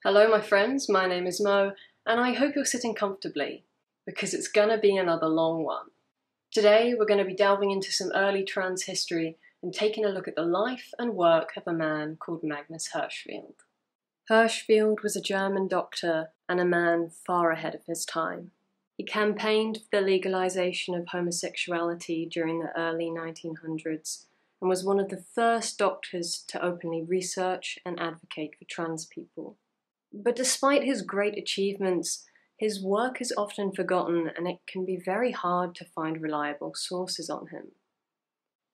Hello my friends, my name is Mo, and I hope you're sitting comfortably, because it's gonna be another long one. Today we're going to be delving into some early trans history and taking a look at the life and work of a man called Magnus Hirschfeld. Hirschfeld was a German doctor and a man far ahead of his time. He campaigned for the legalization of homosexuality during the early 1900s and was one of the first doctors to openly research and advocate for trans people. But despite his great achievements, his work is often forgotten and it can be very hard to find reliable sources on him.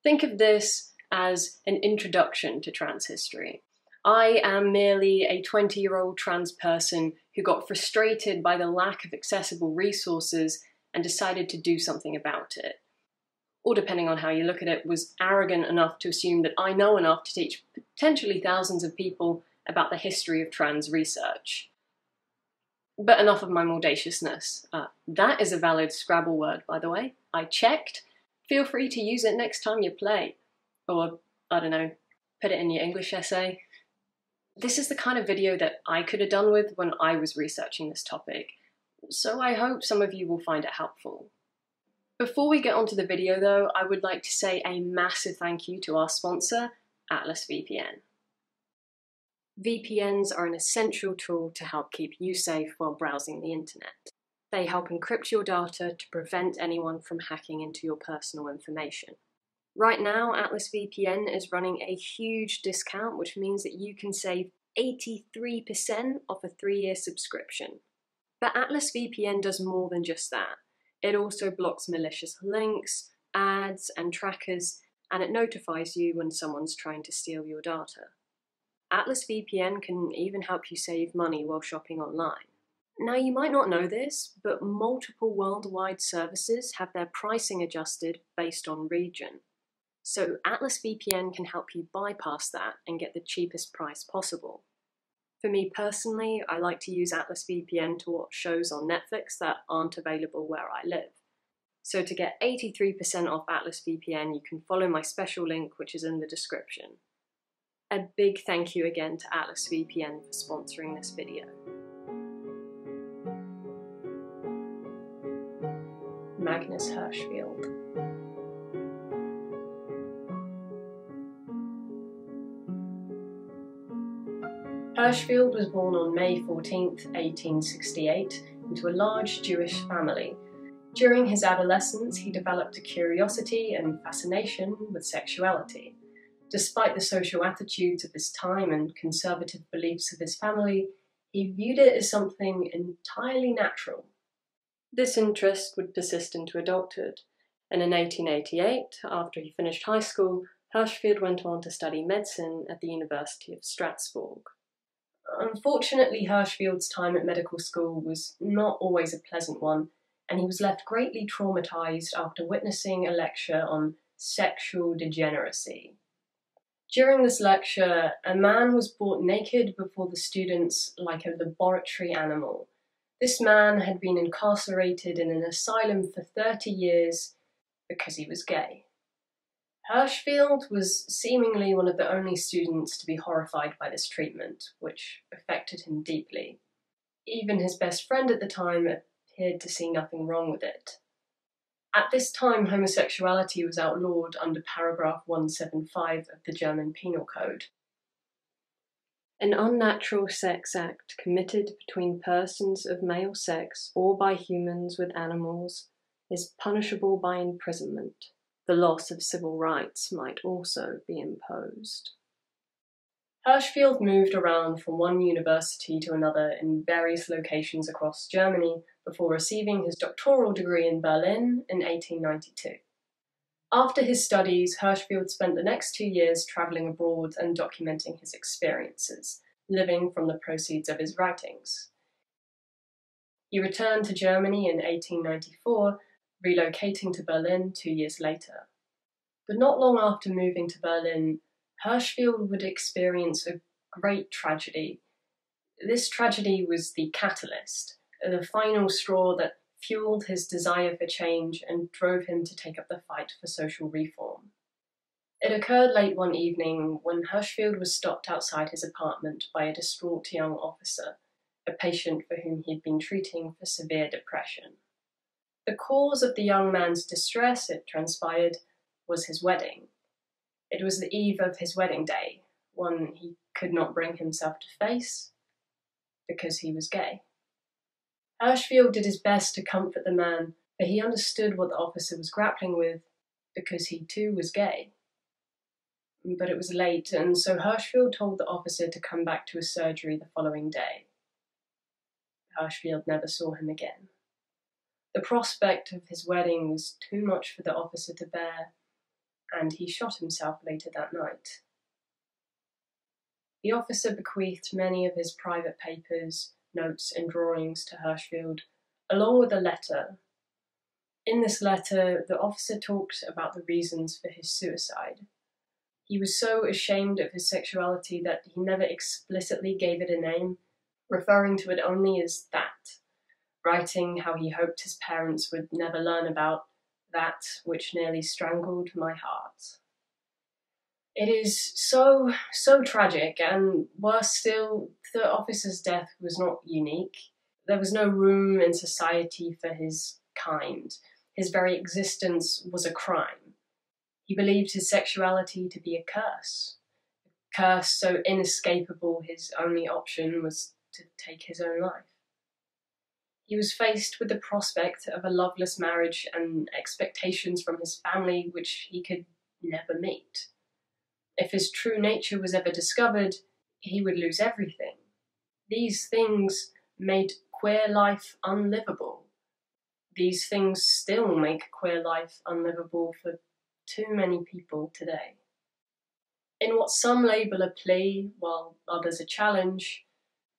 Think of this as an introduction to trans history. I am merely a 20-year-old trans person who got frustrated by the lack of accessible resources and decided to do something about it. Or depending on how you look at it, was arrogant enough to assume that I know enough to teach potentially thousands of people about the history of trans research. But enough of my mordaciousness. That is a valid Scrabble word, by the way. I checked. Feel free to use it next time you play. Or, I don't know, put it in your English essay. This is the kind of video that I could have done with when I was researching this topic, so I hope some of you will find it helpful. Before we get onto the video though, I would like to say a massive thank you to our sponsor, Atlas VPN. VPNs are an essential tool to help keep you safe while browsing the internet. They help encrypt your data to prevent anyone from hacking into your personal information. Right now, Atlas VPN is running a huge discount, which means that you can save 83% off a 3-year subscription. But Atlas VPN does more than just that. It also blocks malicious links, ads, and trackers, and it notifies you when someone's trying to steal your data. Atlas VPN can even help you save money while shopping online. Now, you might not know this, but multiple worldwide services have their pricing adjusted based on region. So Atlas VPN can help you bypass that and get the cheapest price possible. For me personally, I like to use Atlas VPN to watch shows on Netflix that aren't available where I live. So to get 83% off Atlas VPN, you can follow my special link, which is in the description. A big thank you again to Atlas VPN for sponsoring this video. Magnus Hirschfeld. Hirschfeld was born on May 14, 1868, into a large Jewish family. During his adolescence, he developed a curiosity and fascination with sexuality. Despite the social attitudes of his time and conservative beliefs of his family, he viewed it as something entirely natural. This interest would persist into adulthood, and in 1888, after he finished high school, Hirschfeld went on to study medicine at the University of Strasbourg. Unfortunately, Hirschfeld's time at medical school was not always a pleasant one, and he was left greatly traumatized after witnessing a lecture on sexual degeneracy. During this lecture, a man was brought naked before the students like a laboratory animal. This man had been incarcerated in an asylum for 30 years because he was gay. Hirschfeld was seemingly one of the only students to be horrified by this treatment, which affected him deeply. Even his best friend at the time appeared to see nothing wrong with it. At this time, homosexuality was outlawed under paragraph 175 of the German Penal Code. An unnatural sex act committed between persons of male sex or by humans with animals is punishable by imprisonment. The loss of civil rights might also be imposed. Hirschfeld moved around from one university to another in various locations across Germany before receiving his doctoral degree in Berlin in 1892. After his studies, Hirschfeld spent the next 2 years travelling abroad and documenting his experiences, living from the proceeds of his writings. He returned to Germany in 1894, relocating to Berlin 2 years later. But not long after moving to Berlin, Hirschfeld would experience a great tragedy. This tragedy was the catalyst, the final straw that fueled his desire for change and drove him to take up the fight for social reform. It occurred late one evening when Hirschfeld was stopped outside his apartment by a distraught young officer. a patient for whom he'd been treating for severe depression. The cause of the young man's distress, it transpired, was his wedding. It was the eve of his wedding day, one he could not bring himself to face because he was gay. Hirschfeld did his best to comfort the man, but he understood what the officer was grappling with because he too was gay. But it was late, and so Hirschfeld told the officer to come back to his surgery the following day. Hirschfeld never saw him again. The prospect of his wedding was too much for the officer to bear, and he shot himself later that night. The officer bequeathed many of his private papers, notes, and drawings to Hirschfeld, along with a letter. In this letter, the officer talked about the reasons for his suicide. He was so ashamed of his sexuality that he never explicitly gave it a name, referring to it only as that, writing how he hoped his parents would never learn about that which nearly strangled my heart. It is so tragic, and worse still, the officer's death was not unique. There was no room in society for his kind. His very existence was a crime. He believed his sexuality to be a curse so inescapable his only option was to take his own life. He was faced with the prospect of a loveless marriage and expectations from his family which he could never meet. If his true nature was ever discovered, he would lose everything. These things made queer life unlivable. These things still make queer life unlivable for too many people today. In what some label a plea, while others a challenge,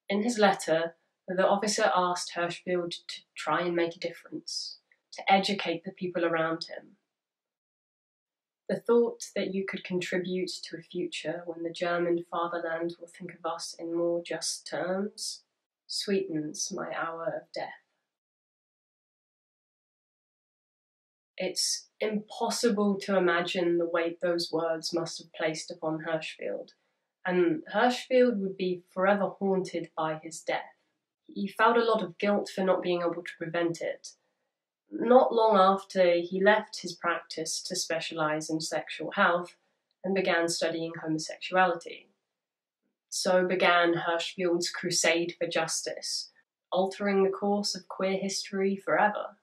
in his letter, the officer asked Hirschfeld to try and make a difference, to educate the people around him. The thought that you could contribute to a future when the German fatherland will think of us in more just terms sweetens my hour of death. It's impossible to imagine the weight those words must have placed upon Hirschfeld, and Hirschfeld would be forever haunted by his death. He felt a lot of guilt for not being able to prevent it. Not long after, he left his practice to specialize in sexual health and began studying homosexuality. So began Hirschfeld's crusade for justice, altering the course of queer history forever.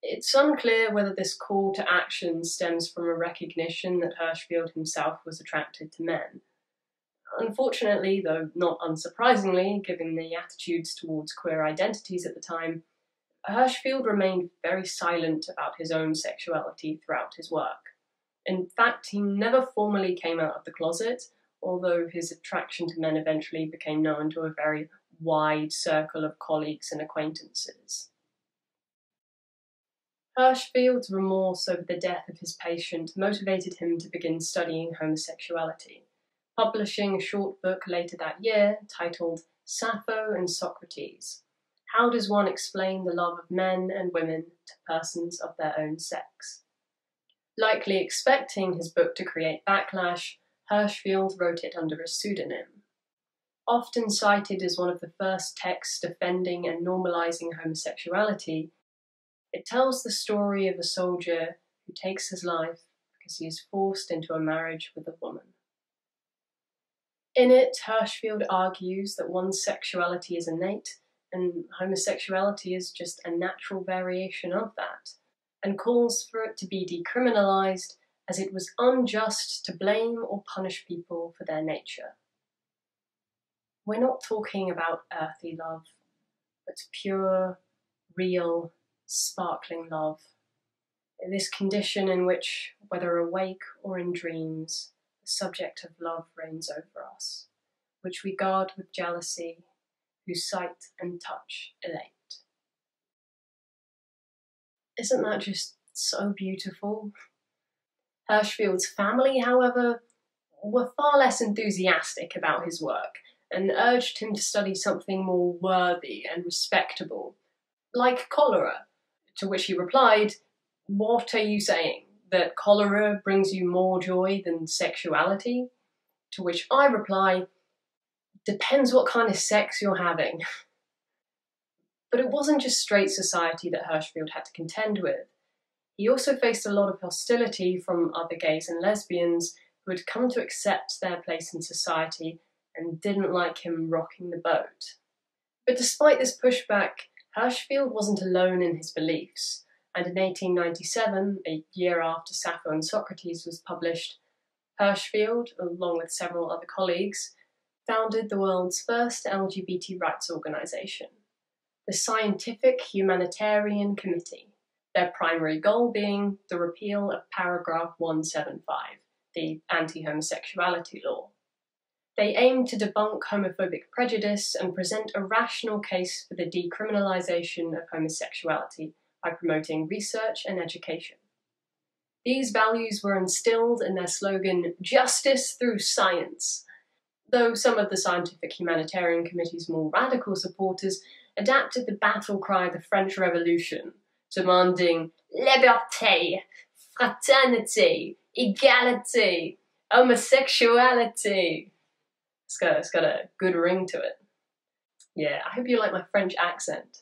It's unclear whether this call to action stems from a recognition that Hirschfeld himself was attracted to men. Unfortunately, though not unsurprisingly, given the attitudes towards queer identities at the time, Hirschfeld remained very silent about his own sexuality throughout his work. In fact, he never formally came out of the closet, although his attraction to men eventually became known to a very wide circle of colleagues and acquaintances. Hirschfeld's remorse over the death of his patient motivated him to begin studying homosexuality, publishing a short book later that year titled Sappho and Socrates: How Does One Explain the Love of Men and Women to Persons of Their Own Sex? Likely expecting his book to create backlash, Hirschfeld wrote it under a pseudonym. Often cited as one of the first texts defending and normalizing homosexuality, it tells the story of a soldier who takes his life because he is forced into a marriage with a woman. In it, Hirschfeld argues that one's sexuality is innate and homosexuality is just a natural variation of that, and calls for it to be decriminalized as it was unjust to blame or punish people for their nature. We're not talking about earthly love, but pure, real, sparkling love. This condition in which, whether awake or in dreams, the subject of love reigns over us, which we guard with jealousy, whose sight and touch elate. Isn't that just so beautiful? Hirschfeld's family, however, were far less enthusiastic about his work and urged him to study something more worthy and respectable, like cholera, to which he replied, "What are you saying? That cholera brings you more joy than sexuality?" To which I reply, Depends what kind of sex you're having. But it wasn't just straight society that Hirschfeld had to contend with. He also faced a lot of hostility from other gays and lesbians who had come to accept their place in society and didn't like him rocking the boat. But despite this pushback, Hirschfeld wasn't alone in his beliefs, and in 1897, a year after Sappho and Socrates was published, Hirschfeld, along with several other colleagues, founded the world's first LGBT rights organisation, the Scientific Humanitarian Committee, their primary goal being the repeal of paragraph 175, the anti-homosexuality law. They aimed to debunk homophobic prejudice and present a rational case for the decriminalisation of homosexuality by promoting research and education. These values were instilled in their slogan, "Justice through Science," though some of the Scientific Humanitarian Committee's more radical supporters adapted the battle cry of the French Revolution, demanding liberté, fraternity, égalité, homosexuality. It's got a good ring to it. Yeah, I hope you like my French accent.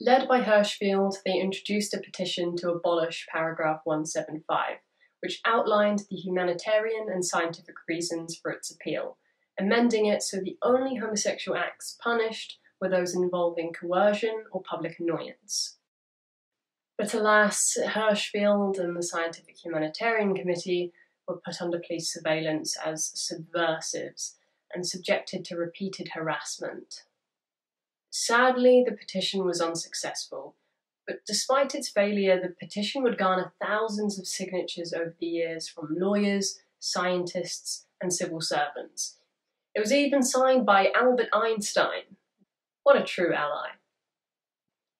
Led by Hirschfeld, they introduced a petition to abolish paragraph 175, which outlined the humanitarian and scientific reasons for its appeal, amending it so the only homosexual acts punished were those involving coercion or public annoyance. But alas, Hirschfeld and the Scientific Humanitarian Committee were put under police surveillance as subversives and subjected to repeated harassment. Sadly, the petition was unsuccessful, but despite its failure, the petition would garner thousands of signatures over the years from lawyers, scientists, and civil servants. It was even signed by Albert Einstein. What a true ally.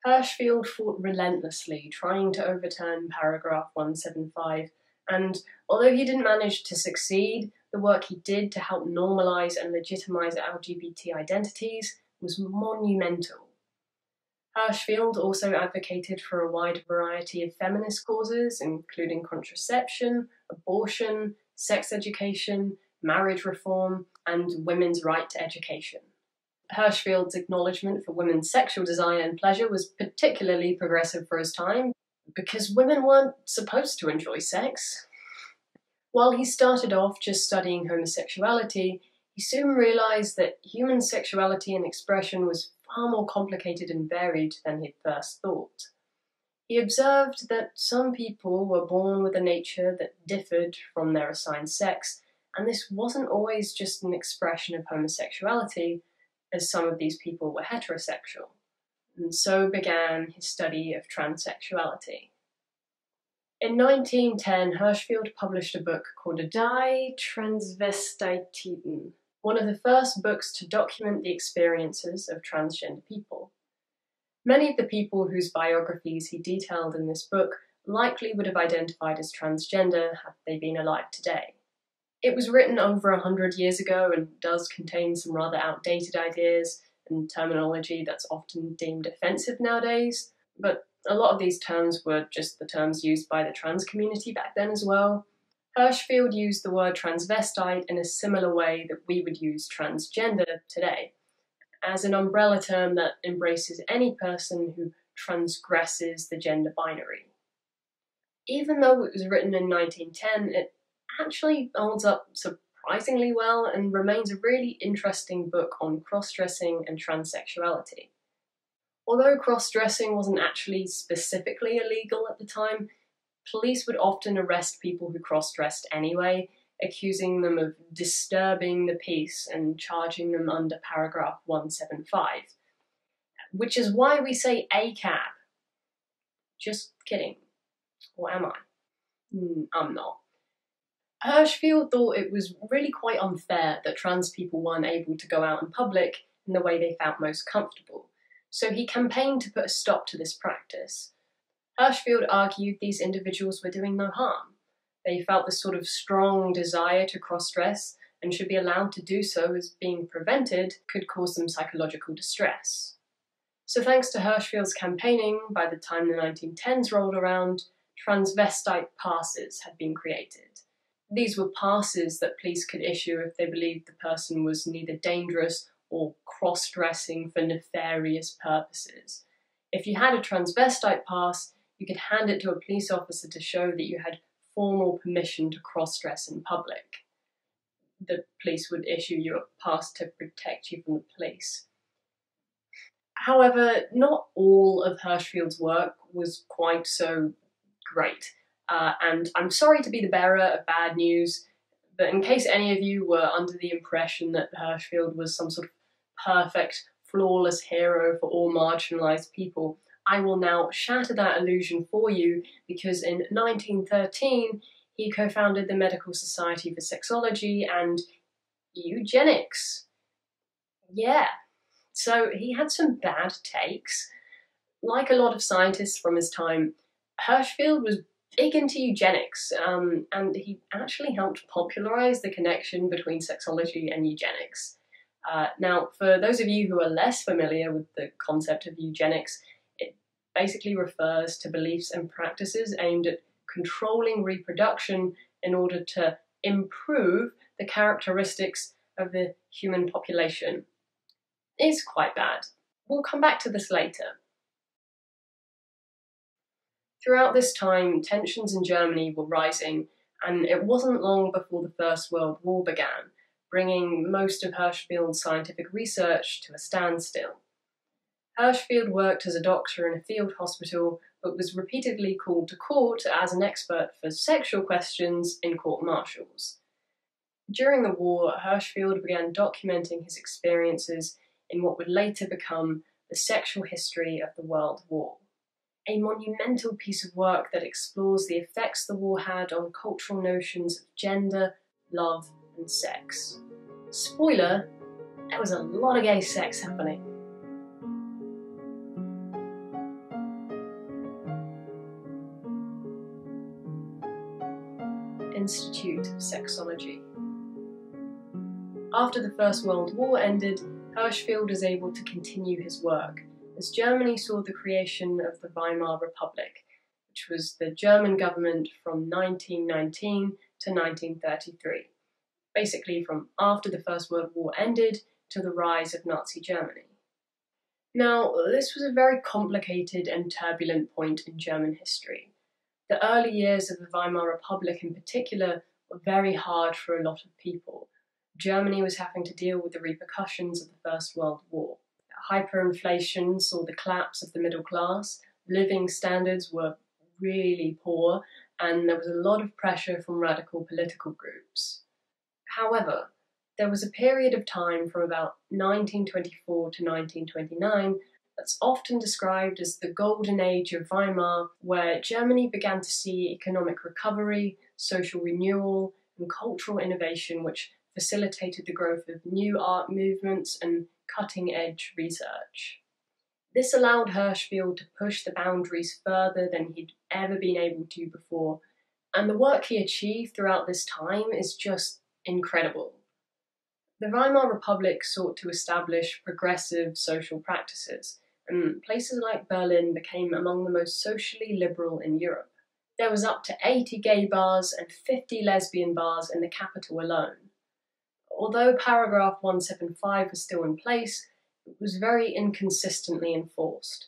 Hirschfeld fought relentlessly, trying to overturn paragraph 175, and although he didn't manage to succeed, the work he did to help normalise and legitimise LGBT identities was monumental. Hirschfeld also advocated for a wide variety of feminist causes, including contraception, abortion, sex education, marriage reform, and women's right to education. Hirschfeld's acknowledgement for women's sexual desire and pleasure was particularly progressive for his time, because women weren't supposed to enjoy sex. While he started off just studying homosexuality, he soon realised that human sexuality and expression was far more complicated and varied than he'd first thought. He observed that some people were born with a nature that differed from their assigned sex, and this wasn't always just an expression of homosexuality, as some of these people were heterosexual. And so began his study of transsexuality. In 1910, Hirschfeld published a book called Die Transvestiten, one of the first books to document the experiences of transgender people. Many of the people whose biographies he detailed in this book likely would have identified as transgender had they been alive today. It was written over 100 years ago and does contain some rather outdated ideas and terminology that's often deemed offensive nowadays, but a lot of these terms were just the terms used by the trans community back then as well. Hirschfeld used the word transvestite in a similar way that we would use transgender today, as an umbrella term that embraces any person who transgresses the gender binary. Even though it was written in 1910, it actually holds up surprisingly well and remains a really interesting book on cross-dressing and transsexuality. Although cross-dressing wasn't actually specifically illegal at the time, police would often arrest people who cross-dressed anyway, accusing them of disturbing the peace and charging them under paragraph 175, which is why we say ACAB. Just kidding. Or am I? I'm not. Hirschfeld thought it was really quite unfair that trans people weren't able to go out in public in the way they felt most comfortable, so he campaigned to put a stop to this practice. Hirschfeld argued these individuals were doing no harm. They felt this sort of strong desire to cross-dress and should be allowed to do so, as being prevented could cause them psychological distress. So thanks to Hirschfeld's campaigning, by the time the 1910s rolled around, transvestite passes had been created. These were passes that police could issue if they believed the person was neither dangerous or cross-dressing for nefarious purposes. If you had a transvestite pass, you could hand it to a police officer to show that you had formal permission to cross-dress in public. The police would issue you a pass to protect you from the police. However, not all of Hirschfeld's work was quite so great, and I'm sorry to be the bearer of bad news, but in case any of you were under the impression that Hirschfeld was some sort of perfect, flawless hero for all marginalised people, I will now shatter that illusion for you, because in 1913 he co-founded the Medical Society for Sexology and Eugenics. Yeah, so he had some bad takes. Like a lot of scientists from his time, Hirschfeld was big into eugenics, and he actually helped popularise the connection between sexology and eugenics. Now, for those of you who are less familiar with the concept of eugenics, it basically refers to beliefs and practices aimed at controlling reproduction in order to improve the characteristics of the human population. It's quite bad. We'll come back to this later. Throughout this time, tensions in Germany were rising, and it wasn't long before the First World War began, bringing most of Hirschfeld's scientific research to a standstill. Hirschfeld worked as a doctor in a field hospital, but was repeatedly called to court as an expert for sexual questions in court-martials. During the war, Hirschfeld began documenting his experiences in what would later become the Sexual History of the World War, a monumental piece of work that explores the effects the war had on cultural notions of gender, love, and sex. Spoiler, there was a lot of gay sex happening. Institute of Sexology. After the First World War ended, Hirschfeld was able to continue his work, as Germany saw the creation of the Weimar Republic, which was the German government from 1919 to 1933, basically from after the First World War ended to the rise of Nazi Germany. Now, this was a very complicated and turbulent point in German history. The early years of the Weimar Republic in particular were very hard for a lot of people. Germany was having to deal with the repercussions of the First World War. Hyperinflation saw the collapse of the middle class, living standards were really poor, and there was a lot of pressure from radical political groups. However, there was a period of time from about 1924 to 1929 that's often described as the golden age of Weimar, where Germany began to see economic recovery, social renewal, and cultural innovation, which facilitated the growth of new art movements and cutting-edge research. This allowed Hirschfeld to push the boundaries further than he'd ever been able to before, and the work he achieved throughout this time is just incredible. The Weimar Republic sought to establish progressive social practices, and places like Berlin became among the most socially liberal in Europe. There was up to 80 gay bars and 50 lesbian bars in the capital alone. Although paragraph 175 was still in place, it was very inconsistently enforced.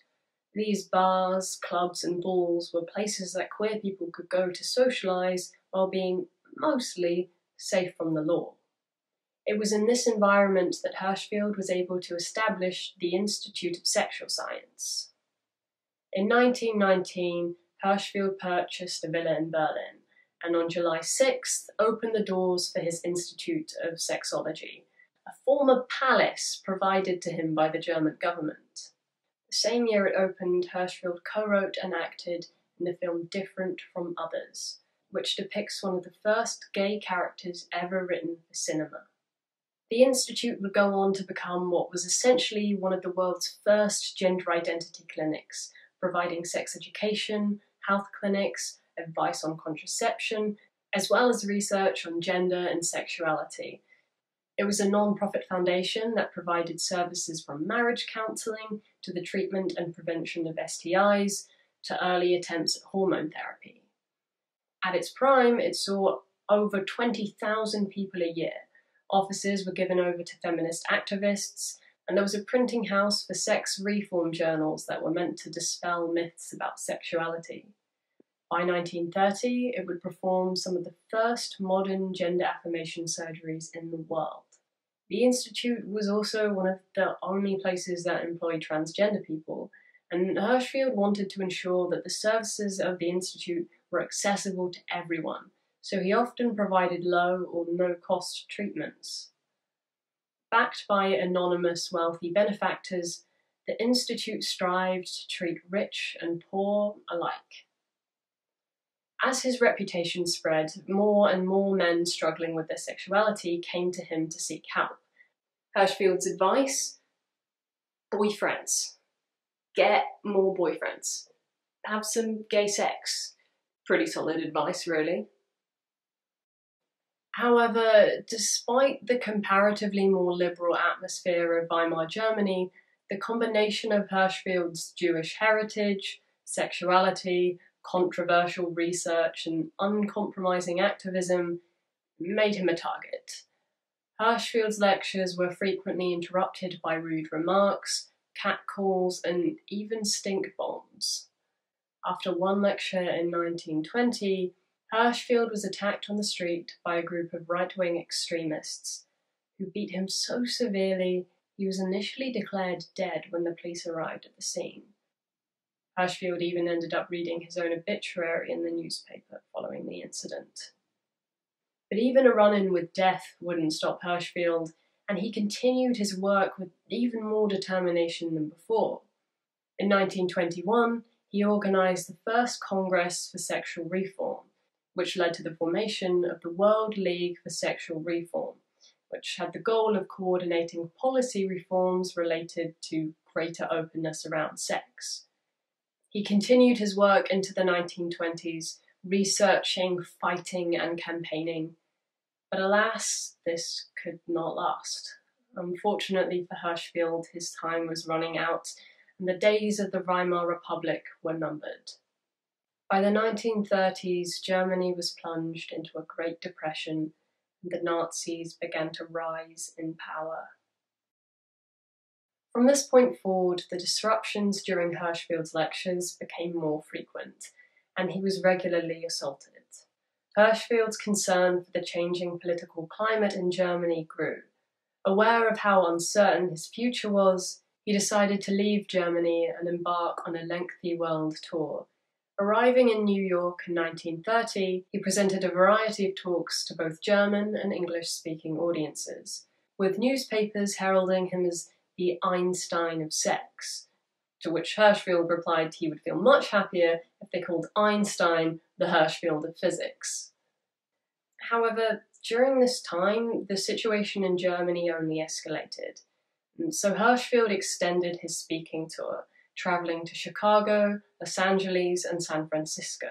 These bars, clubs and balls were places that queer people could go to socialise while being mostly safe from the law. It was in this environment that Hirschfeld was able to establish the Institute of Sexual Science. In 1919, Hirschfeld purchased a villa in Berlin, and on July 6th opened the doors for his Institute of Sexology, a former palace provided to him by the German government. The same year it opened, Hirschfeld co-wrote and acted in the film Different from Others, which depicts one of the first gay characters ever written for cinema. The Institute would go on to become what was essentially one of the world's first gender identity clinics, providing sex education, health clinics, advice on contraception, as well as research on gender and sexuality. It was a non-profit foundation that provided services from marriage counselling to the treatment and prevention of STIs to early attempts at hormone therapy. At its prime, it saw over 20,000 people a year, Offices were given over to feminist activists, and there was a printing house for sex reform journals that were meant to dispel myths about sexuality. By 1930, it would perform some of the first modern gender affirmation surgeries in the world. The Institute was also one of the only places that employed transgender people, and Hirschfeld wanted to ensure that the services of the Institute were accessible to everyone, so he often provided low or no-cost treatments. Backed by anonymous wealthy benefactors, the Institute strived to treat rich and poor alike. As his reputation spread, more and more men struggling with their sexuality came to him to seek help. Hirschfeld's advice: boyfriends. Get more boyfriends. Have some gay sex. Pretty solid advice, really. However, despite the comparatively more liberal atmosphere of Weimar Germany, the combination of Hirschfeld's Jewish heritage, sexuality, controversial research, and uncompromising activism made him a target. Hirschfeld's lectures were frequently interrupted by rude remarks, catcalls, and even stink bombs. After one lecture in 1920, Hirschfeld was attacked on the street by a group of right-wing extremists who beat him so severely he was initially declared dead when the police arrived at the scene. Hirschfeld even ended up reading his own obituary in the newspaper following the incident. But even a run-in with death wouldn't stop Hirschfeld, and he continued his work with even more determination than before. In 1921, he organised the first Congress for Sexual Reform, which led to the formation of the World League for Sexual Reform, which had the goal of coordinating policy reforms related to greater openness around sex. He continued his work into the 1920s, researching, fighting, and campaigning. But alas, this could not last. Unfortunately for Hirschfeld, his time was running out, and the days of the Weimar Republic were numbered. By the 1930s, Germany was plunged into a Great Depression, and the Nazis began to rise in power. From this point forward, the disruptions during Hirschfeld's lectures became more frequent, and he was regularly assaulted. Hirschfeld's concern for the changing political climate in Germany grew. Aware of how uncertain his future was, he decided to leave Germany and embark on a lengthy world tour. Arriving in New York in 1930, he presented a variety of talks to both German and English-speaking audiences, with newspapers heralding him as the Einstein of sex, to which Hirschfeld replied he would feel much happier if they called Einstein the Hirschfeld of physics. However, during this time, the situation in Germany only escalated, and so Hirschfeld extended his speaking tour, travelling to Chicago, Los Angeles, and San Francisco,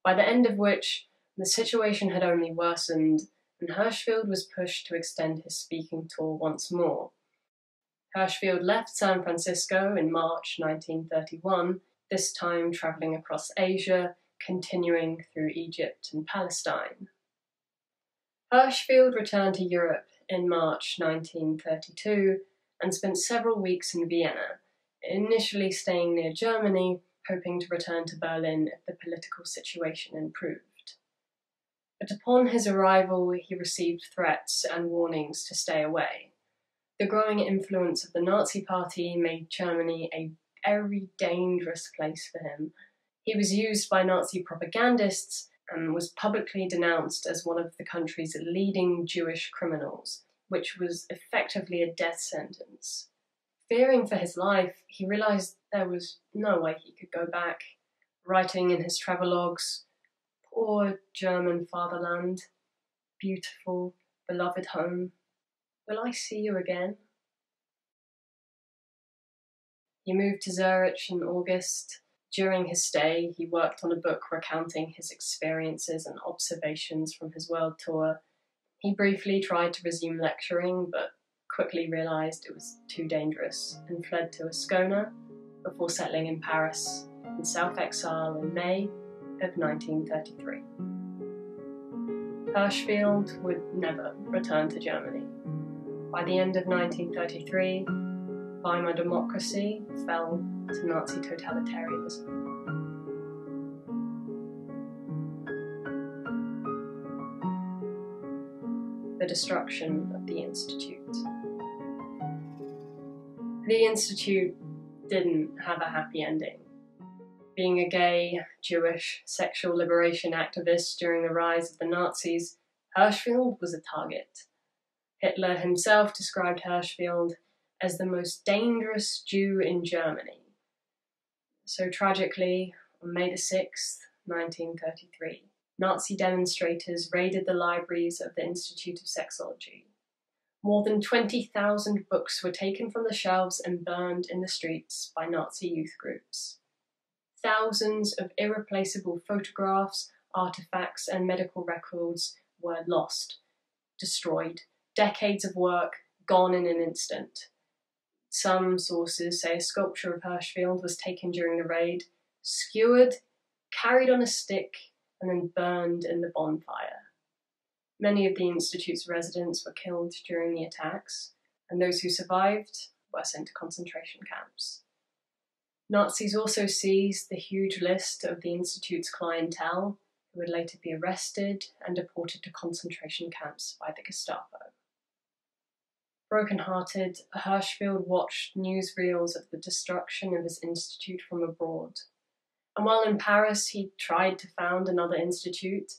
by the end of which the situation had only worsened, and Hirschfeld was pushed to extend his speaking tour once more. Hirschfeld left San Francisco in March 1931, this time travelling across Asia, continuing through Egypt and Palestine. Hirschfeld returned to Europe in March 1932 and spent several weeks in Vienna, initially staying near Germany, hoping to return to Berlin if the political situation improved. But upon his arrival, he received threats and warnings to stay away. The growing influence of the Nazi Party made Germany a very dangerous place for him. He was used by Nazi propagandists and was publicly denounced as one of the country's leading Jewish criminals, which was effectively a death sentence. Fearing for his life, he realised there was no way he could go back, writing in his travelogues, "Poor German fatherland, beautiful, beloved home. Will I see you again?" He moved to Zurich in August. During his stay, he worked on a book recounting his experiences and observations from his world tour. He briefly tried to resume lecturing, but quickly realised it was too dangerous and fled to Ascona before settling in Paris in self-exile in May of 1933. Hirschfeld would never return to Germany. By the end of 1933, Weimar democracy fell to Nazi totalitarianism. The destruction of the Institute. The Institute didn't have a happy ending. Being a gay, Jewish, sexual liberation activist during the rise of the Nazis, Hirschfeld was a target. Hitler himself described Hirschfeld as the most dangerous Jew in Germany. So tragically, on May the 6th, 1933, Nazi demonstrators raided the libraries of the Institute of Sexology. More than 20,000 books were taken from the shelves and burned in the streets by Nazi youth groups. Thousands of irreplaceable photographs, artifacts, and medical records were lost, destroyed. Decades of work gone in an instant. Some sources say a sculpture of Hirschfeld was taken during the raid, skewered, carried on a stick, and then burned in the bonfire. Many of the Institute's residents were killed during the attacks, and those who survived were sent to concentration camps. Nazis also seized the huge list of the Institute's clientele, who would later be arrested and deported to concentration camps by the Gestapo. Broken-hearted, Hirschfeld watched newsreels of the destruction of his institute from abroad. And while in Paris, he tried to found another institute,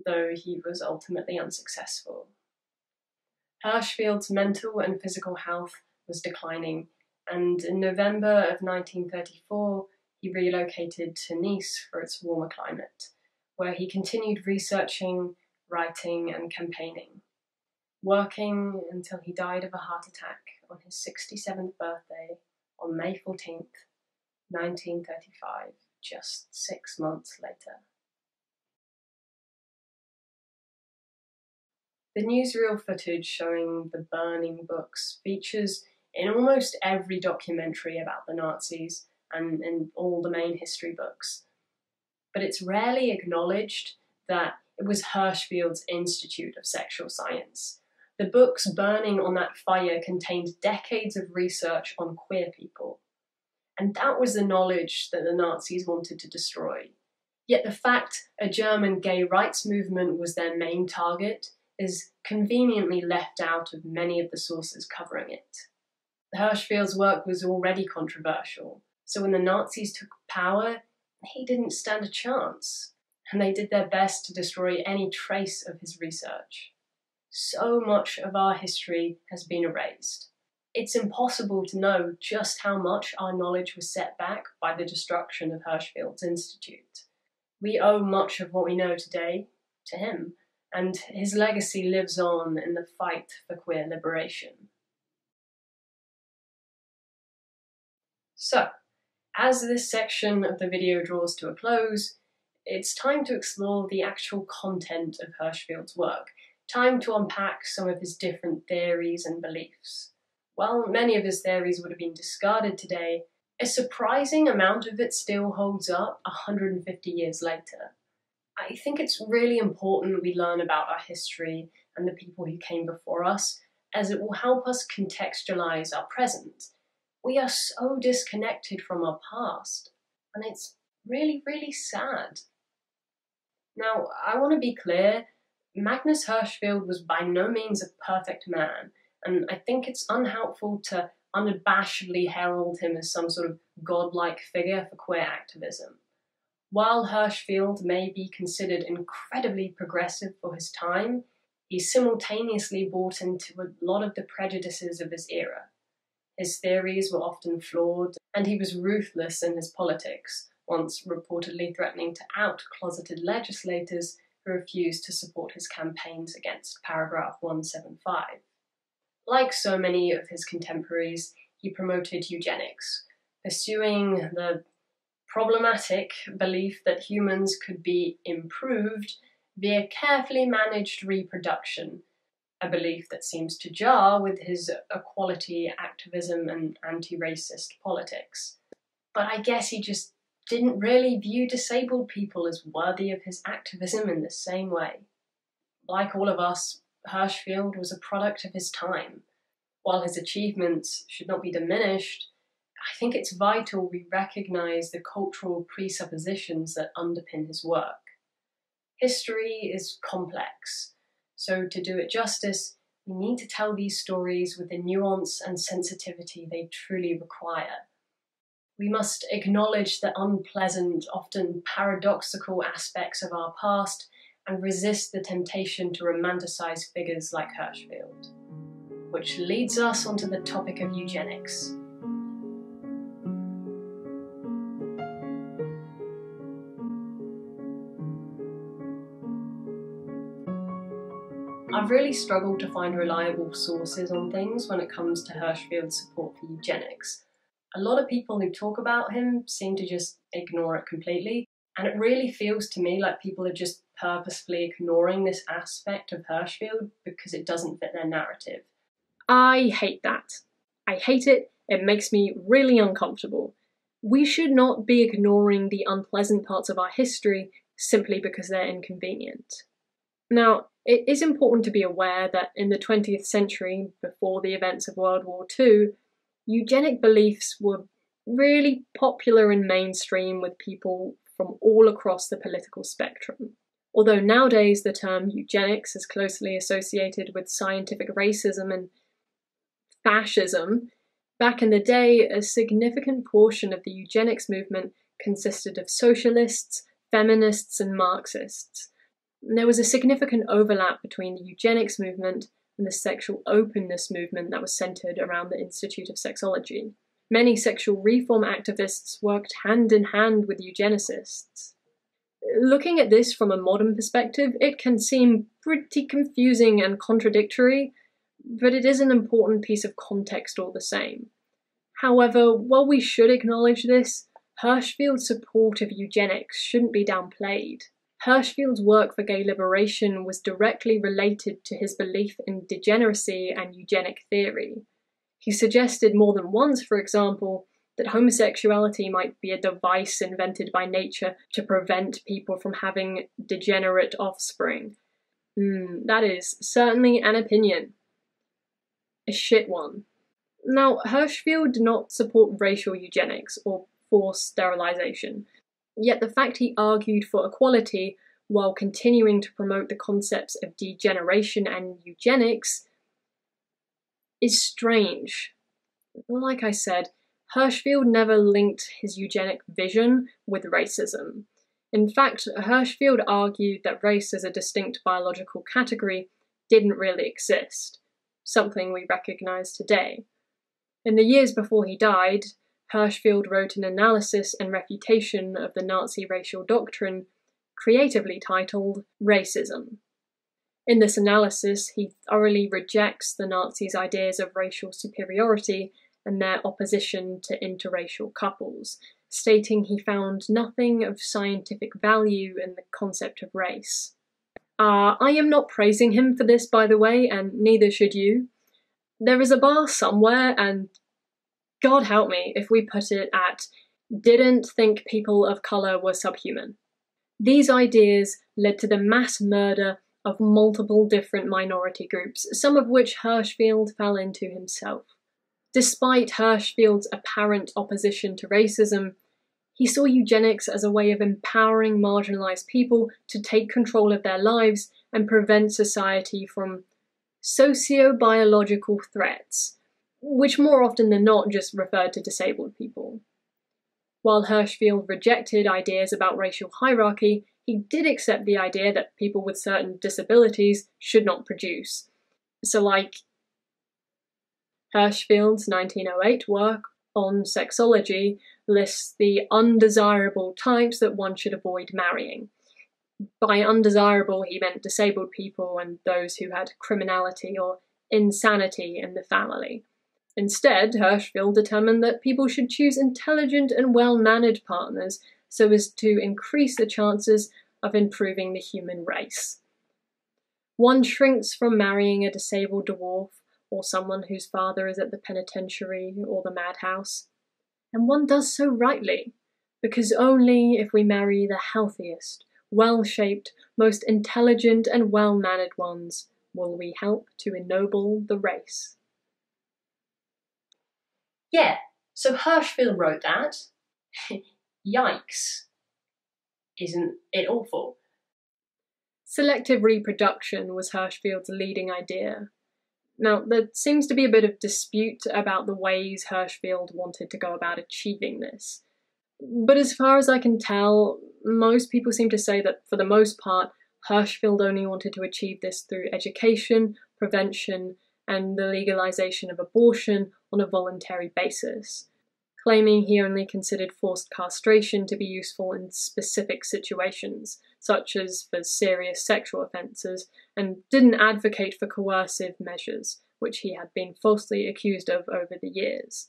though he was ultimately unsuccessful. Hirschfeld's mental and physical health was declining, and in November of 1934, he relocated to Nice for its warmer climate, where he continued researching, writing, and campaigning, working until he died of a heart attack on his 67th birthday on May 14th, 1935, just 6 months later. The newsreel footage showing the burning books features in almost every documentary about the Nazis and in all the main history books. But it's rarely acknowledged that it was Hirschfeld's Institute of Sexual Science. The books burning on that fire contained decades of research on queer people. And that was the knowledge that the Nazis wanted to destroy. Yet the fact a German gay rights movement was their main target is conveniently left out of many of the sources covering it. Hirschfeld's work was already controversial, so when the Nazis took power, he didn't stand a chance, and they did their best to destroy any trace of his research. So much of our history has been erased. It's impossible to know just how much our knowledge was set back by the destruction of Hirschfeld's Institute. We owe much of what we know today to him, and his legacy lives on in the fight for queer liberation. So, as this section of the video draws to a close, it's time to explore the actual content of Hirschfeld's work, time to unpack some of his different theories and beliefs. While many of his theories would have been discarded today, a surprising amount of it still holds up 150 years later. I think it's really important we learn about our history and the people who came before us, as it will help us contextualize our present. We are so disconnected from our past, and it's really, really sad. Now, I want to be clear, Magnus Hirschfeld was by no means a perfect man, and I think it's unhelpful to unabashedly herald him as some sort of godlike figure for queer activism. While Hirschfeld may be considered incredibly progressive for his time, he simultaneously bought into a lot of the prejudices of his era. His theories were often flawed, and he was ruthless in his politics, once reportedly threatening to out closeted legislators who refused to support his campaigns against paragraph 175. Like so many of his contemporaries, he promoted eugenics, pursuing the problematic belief that humans could be improved via carefully managed reproduction, a belief that seems to jar with his equality activism and anti-racist politics. But I guess he just didn't really view disabled people as worthy of his activism in the same way. Like all of us, Hirschfeld was a product of his time. While his achievements should not be diminished, I think it's vital we recognise the cultural presuppositions that underpin his work. History is complex, so to do it justice, we need to tell these stories with the nuance and sensitivity they truly require. We must acknowledge the unpleasant, often paradoxical aspects of our past and resist the temptation to romanticize figures like Hirschfeld. Which leads us onto the topic of eugenics. I've really struggled to find reliable sources on things when it comes to Hirschfeld's support for eugenics. A lot of people who talk about him seem to just ignore it completely, and it really feels to me like people are just purposefully ignoring this aspect of Hirschfeld because it doesn't fit their narrative. I hate that. I hate it. It makes me really uncomfortable. We should not be ignoring the unpleasant parts of our history simply because they're inconvenient. Now, it is important to be aware that in the 20th century, before the events of World War II, eugenic beliefs were really popular and mainstream with people from all across the political spectrum. Although nowadays the term eugenics is closely associated with scientific racism and fascism, back in the day a significant portion of the eugenics movement consisted of socialists, feminists, and Marxists. There was a significant overlap between the eugenics movement and the sexual openness movement that was centred around the Institute of Sexology. Many sexual reform activists worked hand in hand with eugenicists. Looking at this from a modern perspective, it can seem pretty confusing and contradictory, but it is an important piece of context all the same. However, while we should acknowledge this, Hirschfeld's support of eugenics shouldn't be downplayed. Hirschfeld's work for gay liberation was directly related to his belief in degeneracy and eugenic theory. He suggested more than once, for example, that homosexuality might be a device invented by nature to prevent people from having degenerate offspring. That is certainly an opinion. A shit one. Now, Hirschfeld did not support racial eugenics or forced sterilisation, yet the fact he argued for equality while continuing to promote the concepts of degeneration and eugenics is strange. Like I said, Hirschfeld never linked his eugenic vision with racism. In fact, Hirschfeld argued that race as a distinct biological category didn't really exist, something we recognise today. In the years before he died, Hirschfeld wrote an analysis and refutation of the Nazi racial doctrine, creatively titled Racism. In this analysis, he thoroughly rejects the Nazis' ideas of racial superiority and their opposition to interracial couples, stating he found nothing of scientific value in the concept of race. I am not praising him for this, by the way, and neither should you. There is a bar somewhere, and God help me if we put it at didn't think people of colour were subhuman. These ideas led to the mass murder of multiple different minority groups, some of which Hirschfeld fell into himself. Despite Hirschfeld's apparent opposition to racism, he saw eugenics as a way of empowering marginalised people to take control of their lives and prevent society from socio-biological threats, which more often than not just referred to disabled people. While Hirschfeld rejected ideas about racial hierarchy, he did accept the idea that people with certain disabilities should not produce. So, like, Hirschfeld's 1908 work on sexology lists the undesirable types that one should avoid marrying. By undesirable, he meant disabled people and those who had criminality or insanity in the family. Instead, Hirschfeld determined that people should choose intelligent and well-mannered partners so as to increase the chances of improving the human race. One shrinks from marrying a disabled dwarf or someone whose father is at the penitentiary or the madhouse, and one does so rightly, because only if we marry the healthiest, well-shaped, most intelligent and well-mannered ones will we help to ennoble the race. Yeah, so Hirschfeld wrote that. Yikes. Isn't it awful? Selective reproduction was Hirschfeld's leading idea. Now, there seems to be a bit of dispute about the ways Hirschfeld wanted to go about achieving this. But as far as I can tell, most people seem to say that, for the most part, Hirschfeld only wanted to achieve this through education, prevention, and the legalization of abortion on a voluntary basis, claiming he only considered forced castration to be useful in specific situations, such as for serious sexual offences, and didn't advocate for coercive measures, which he had been falsely accused of over the years.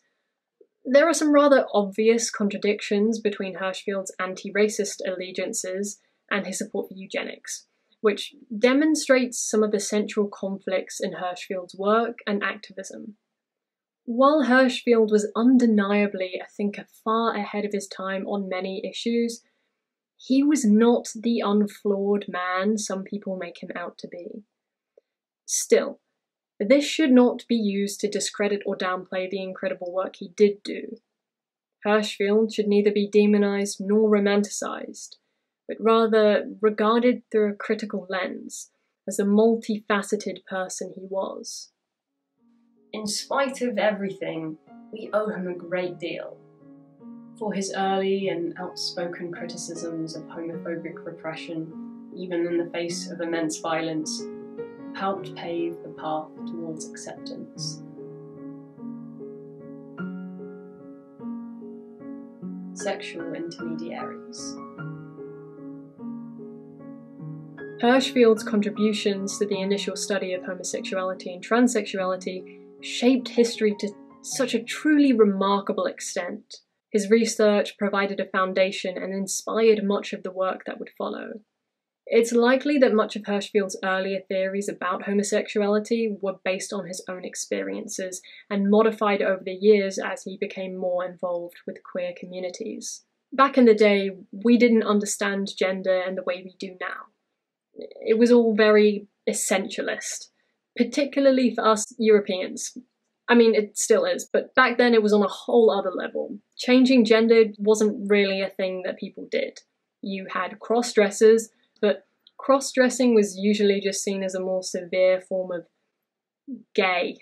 There are some rather obvious contradictions between Hirschfeld's anti-racist allegiances and his support for eugenics, which demonstrates some of the central conflicts in Hirschfeld's work and activism. While Hirschfeld was undeniably a thinker far ahead of his time on many issues, he was not the unflawed man some people make him out to be. Still, this should not be used to discredit or downplay the incredible work he did do. Hirschfeld should neither be demonized nor romanticized, but rather regarded through a critical lens as the multifaceted person he was. In spite of everything, we owe him a great deal. For his early and outspoken criticisms of homophobic repression, even in the face of immense violence, helped pave the path towards acceptance. Sexual intermediaries. Hirschfeld's contributions to the initial study of homosexuality and transsexuality shaped history to such a truly remarkable extent. His research provided a foundation and inspired much of the work that would follow. It's likely that much of Hirschfeld's earlier theories about homosexuality were based on his own experiences and modified over the years as he became more involved with queer communities. Back in the day, we didn't understand gender in the way we do now. It was all very essentialist, particularly for us Europeans. I mean, it still is, but back then it was on a whole other level. Changing gender wasn't really a thing that people did. You had cross-dressers, but cross-dressing was usually just seen as a more severe form of gay.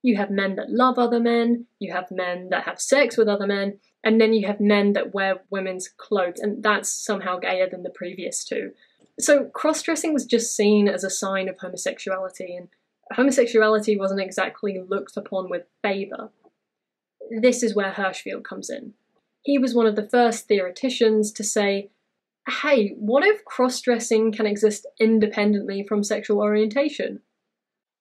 You have men that love other men, you have men that have sex with other men, and then you have men that wear women's clothes, and that's somehow gayer than the previous two. So cross-dressing was just seen as a sign of homosexuality, and homosexuality wasn't exactly looked upon with favour. This is where Hirschfeld comes in. He was one of the first theoreticians to say, hey, what if cross-dressing can exist independently from sexual orientation?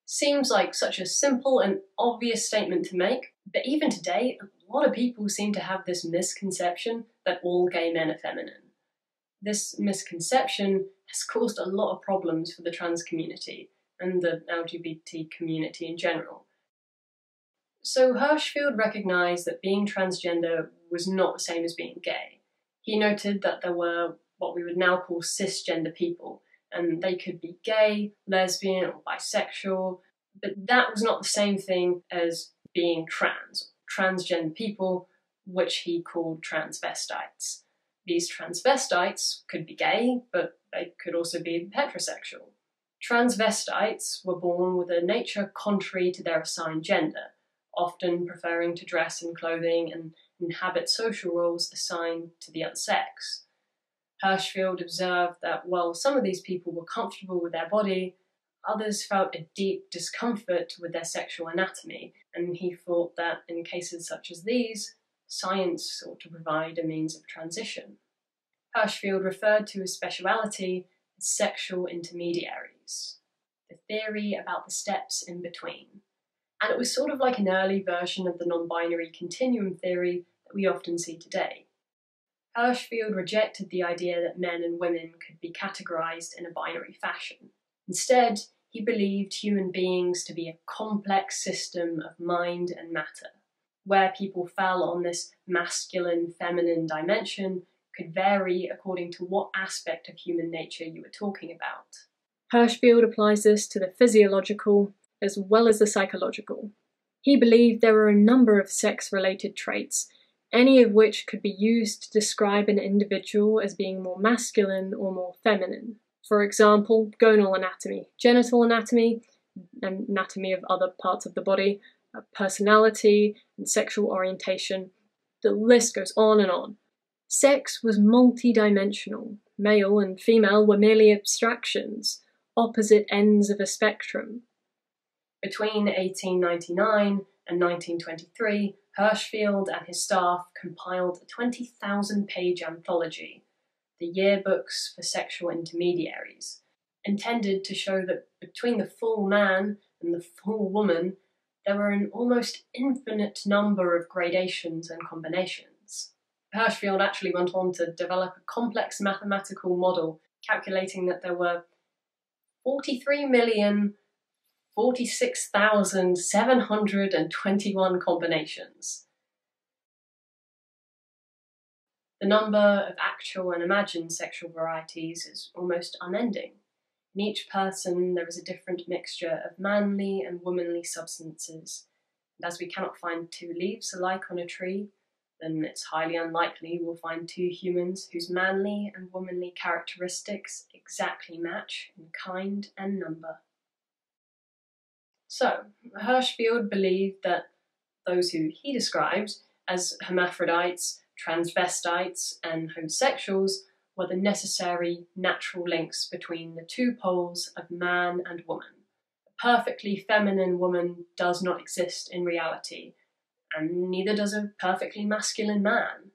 Seems like such a simple and obvious statement to make, but even today, a lot of people seem to have this misconception that all gay men are feminine. This misconception has caused a lot of problems for the trans community and the LGBT community in general. So Hirschfeld recognised that being transgender was not the same as being gay. He noted that there were what we would now call cisgender people, and they could be gay, lesbian, or bisexual, but that was not the same thing as being trans, transgender people, which he called transvestites. These transvestites could be gay, but they could also be heterosexual. Transvestites were born with a nature contrary to their assigned gender, often preferring to dress in clothing and inhabit social roles assigned to the other sex. Hirschfeld observed that while some of these people were comfortable with their body, others felt a deep discomfort with their sexual anatomy, and he thought that in cases such as these, science ought to provide a means of transition. Hirschfeld referred to his speciality as sexual intermediaries, the theory about the steps in between. And it was sort of like an early version of the non-binary continuum theory that we often see today. Hirschfeld rejected the idea that men and women could be categorized in a binary fashion. Instead, he believed human beings to be a complex system of mind and matter, where people fell on this masculine-feminine dimension could vary according to what aspect of human nature you were talking about. Hirschfeld applies this to the physiological as well as the psychological. He believed there were a number of sex-related traits, any of which could be used to describe an individual as being more masculine or more feminine. For example, gonal anatomy, genital anatomy, and anatomy of other parts of the body, personality, and sexual orientation. The list goes on and on. Sex was multi-dimensional. Male and female were merely abstractions, opposite ends of a spectrum. Between 1899 and 1923, Hirschfeld and his staff compiled a 20,000-page anthology, the Yearbooks for Sexual Intermediaries, intended to show that between the full man and the full woman, there were an almost infinite number of gradations and combinations. Hirschfeld actually went on to develop a complex mathematical model calculating that there were 43,046,721 combinations. The number of actual and imagined sexual varieties is almost unending. In each person there is a different mixture of manly and womanly substances, and as we cannot find two leaves alike on a tree, then it's highly unlikely we'll find two humans whose manly and womanly characteristics exactly match in kind and number. So, Hirschfeld believed that those who he described as hermaphrodites, transvestites, and homosexuals were the necessary natural links between the two poles of man and woman. A perfectly feminine woman does not exist in reality, and neither does a perfectly masculine man.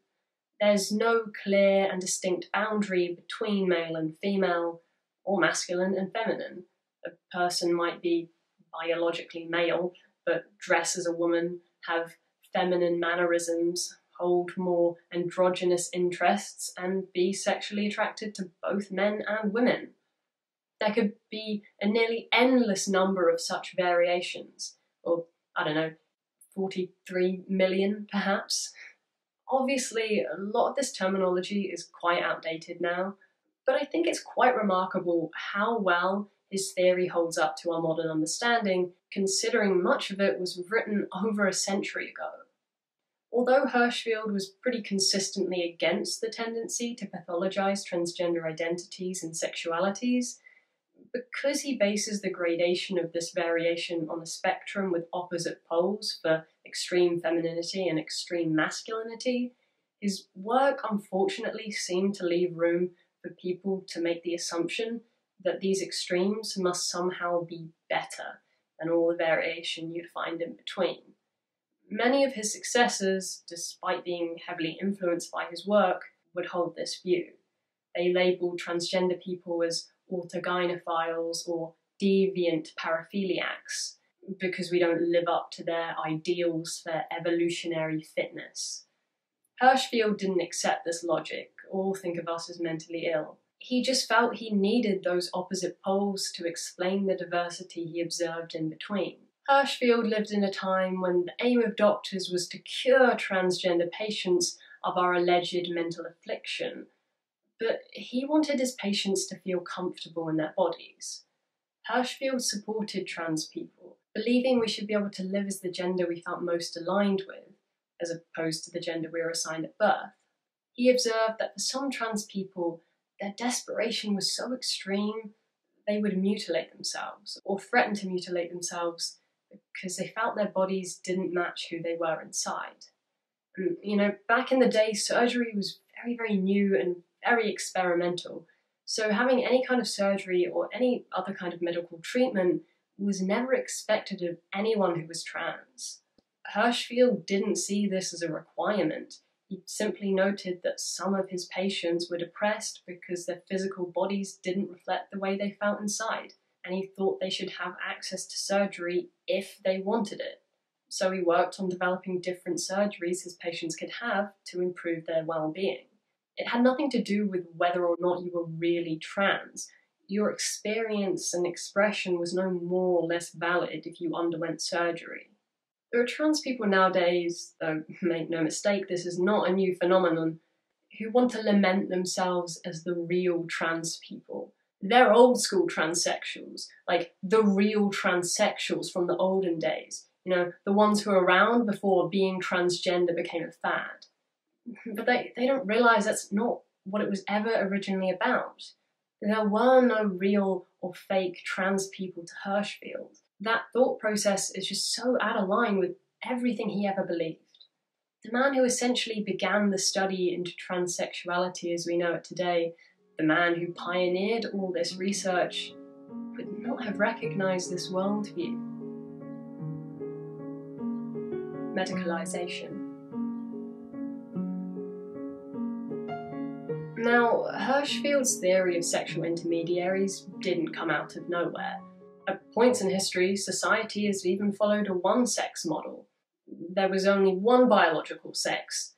There's no clear and distinct boundary between male and female, or masculine and feminine. A person might be biologically male, but dress as a woman, have feminine mannerisms, hold more androgynous interests, and be sexually attracted to both men and women. There could be a nearly endless number of such variations, or, 43 million perhaps. Obviously, a lot of this terminology is quite outdated now, but I think it's quite remarkable how well his theory holds up to our modern understanding, considering much of it was written over a century ago. Although Hirschfeld was pretty consistently against the tendency to pathologize transgender identities and sexualities, because he bases the gradation of this variation on a spectrum with opposite poles for extreme femininity and extreme masculinity, his work unfortunately seemed to leave room for people to make the assumption that these extremes must somehow be better than all the variation you'd find in between. Many of his successors, despite being heavily influenced by his work, would hold this view. They labelled transgender people as autogynephiles or deviant paraphiliacs because we don't live up to their ideals for evolutionary fitness. Hirschfeld didn't accept this logic or think of us as mentally ill. He just felt he needed those opposite poles to explain the diversity he observed in between. Hirschfeld lived in a time when the aim of doctors was to cure transgender patients of our alleged mental affliction, but he wanted his patients to feel comfortable in their bodies. Hirschfeld supported trans people, believing we should be able to live as the gender we felt most aligned with, as opposed to the gender we were assigned at birth. He observed that for some trans people, their desperation was so extreme they would mutilate themselves, or threaten to mutilate themselves, because they felt their bodies didn't match who they were inside. And, back in the day, surgery was very, very new and very experimental, so having any kind of surgery or any other kind of medical treatment was never expected of anyone who was trans. Hirschfeld didn't see this as a requirement. He simply noted that some of his patients were depressed because their physical bodies didn't reflect the way they felt inside, and he thought they should have access to surgery if they wanted it. So he worked on developing different surgeries his patients could have to improve their well-being. It had nothing to do with whether or not you were really trans. Your experience and expression was no more or less valid if you underwent surgery. There are trans people nowadays, though make no mistake, this is not a new phenomenon, who want to lament themselves as the real trans people. They're old school transsexuals, like the real transsexuals from the olden days. You know, the ones who were around before being transgender became a fad. But they don't realise that's not what it was ever originally about. There were no real or fake trans people to Hirschfeld. That thought process is just so out of line with everything he ever believed. The man who essentially began the study into transsexuality as we know it today, the man who pioneered all this research, would not have recognised this worldview. Medicalisation. Now, Hirschfeld's theory of sexual intermediaries didn't come out of nowhere. At points in history, society has even followed a one-sex model. There was only one biological sex,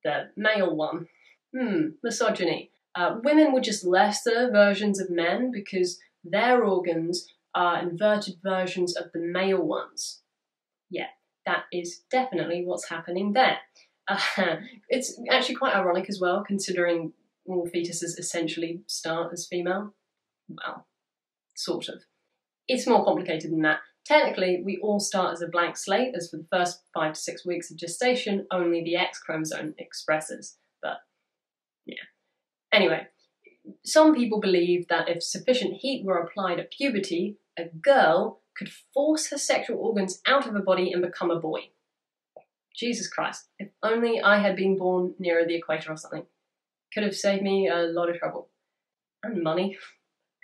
the male one. Misogyny. Women were just lesser versions of men because their organs are inverted versions of the male ones. Yeah, that is definitely what's happening there. It's actually quite ironic as well, considering all fetuses essentially start as female. Well, sort of. It's more complicated than that. Technically, we all start as a blank slate, as for the first 5 to 6 weeks of gestation, only the X chromosome expresses. But, yeah. Anyway, some people believe that if sufficient heat were applied at puberty, a girl could force her sexual organs out of her body and become a boy. Jesus Christ, if only I had been born nearer the equator or something. Could have saved me a lot of trouble. And money.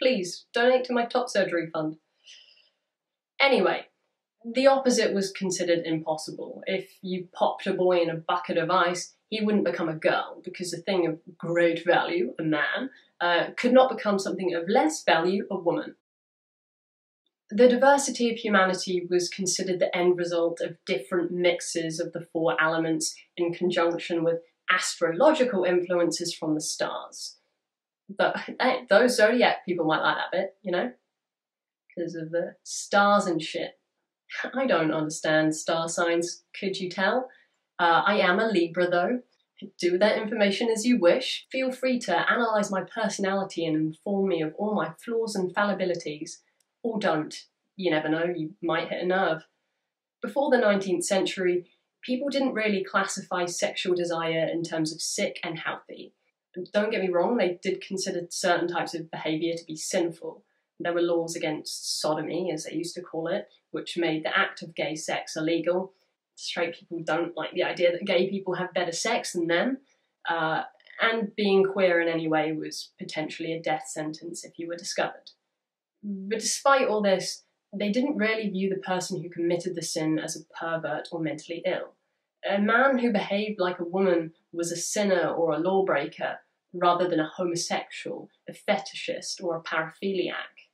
Please, donate to my top surgery fund. Anyway, the opposite was considered impossible. If you popped a boy in a bucket of ice, he wouldn't become a girl, because a thing of great value, a man, could not become something of less value, a woman. The diversity of humanity was considered the end result of different mixes of the 4 elements in conjunction with astrological influences from the stars. But hey, those zodiac people might like that bit, you know? Because of the stars and shit. I don't understand star signs, could you tell? I am a Libra though. Do with that information as you wish. Feel free to analyse my personality and inform me of all my flaws and fallibilities. Or don't. You never know, you might hit a nerve. Before the 19th century, people didn't really classify sexual desire in terms of sick and healthy. Don't get me wrong, they did consider certain types of behaviour to be sinful. There were laws against sodomy, as they used to call it, which made the act of gay sex illegal. Straight people don't like the idea that gay people have better sex than them. And being queer in any way was potentially a death sentence if you were discovered. But despite all this, they didn't really view the person who committed the sin as a pervert or mentally ill. A man who behaved like a woman was a sinner or a lawbreaker, rather than a homosexual, a fetishist, or a paraphiliac.